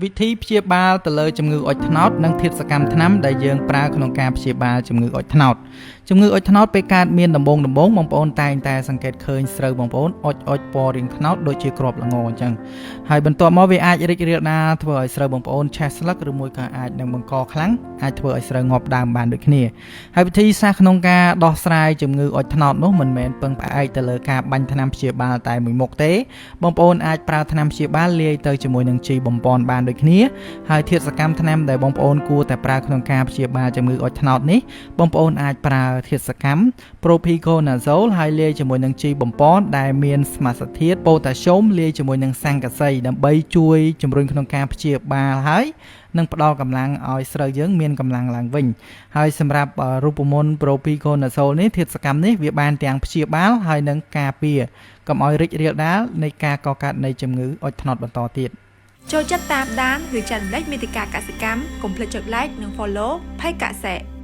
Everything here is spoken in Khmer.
វិធីព្យាបាលទៅលើជំងឺអុចត្នោតនិងធាតុសកម្មថ្នាំដែលយើងប្រើក្នុងការព្យាបាលជំងឺអុចត្នោតជំងឺអុចត្នោតពេលកើតមានដំបូងបងប្អូនតែងតែសង្កេតឃើញស្រូវបងប្អូនអុចពណ៌រាងត្នោតដូចជាគ្រាប់ល្ងអញ្ចឹងហើយបន្ទាប់មកវាអាចរីករាលដាលធ្វើឲ្យស្រូវបងប្អូនឆេះស្លឹកឬមួយក៏អាចនឹងបង្កខ្លាំងអាចធ្វើឲ្យស្រូវងាប់ដើមបានដូចគ្នាហើយវិធីសាស្ត្រក្នុងការដោះស្រាយជំងឺអុចត្នោតនោះមិនមែនពឹងផ្អែកទៅលើការបាញ់ថ្នាំព្យាបាលតែមួយមុខទេបងប្អូនអាចប្រើថ្នាំព្យាបាលលាយទៅជាមួយនឹងជីបំពន់បានដូចគ្នាហើយធាតុសកម្មថ្នាំដែលបងប្អូនគួរតែប្រើក្នុងការព្យាបាលជំងឺអុចត្នោតនេះបងប្អូនអាចប្រើធាតុសកម្ម Propiconazole ហើយលាយជាមួយនឹងជីបំពន់ដែលមានសមាសធាតុ Potassium លាយជាមួយនឹងស័ង្កសីដើម្បីជួយជំរុញក្នុងការព្យាបាលហើយនឹងផ្ដល់កម្លាំងឲ្យស្រូវយើងមានកម្លាំងឡើងវិញហើយសម្រាប់រូបមន្ត Propiconazole នេះធាតុសកម្មនេះវាបានទាំងព្យាបាលហើយនឹងការពារកុំឲ្យរីករាលដាលនៃការកកើតនៃជំងឺអុចត្នោតបន្តទៀតចូលចិត្តតាមដានឬចែករំលែកមាតិកាកសិកម្មកុំភ្លេចចុច like និង follow ផេកកសិ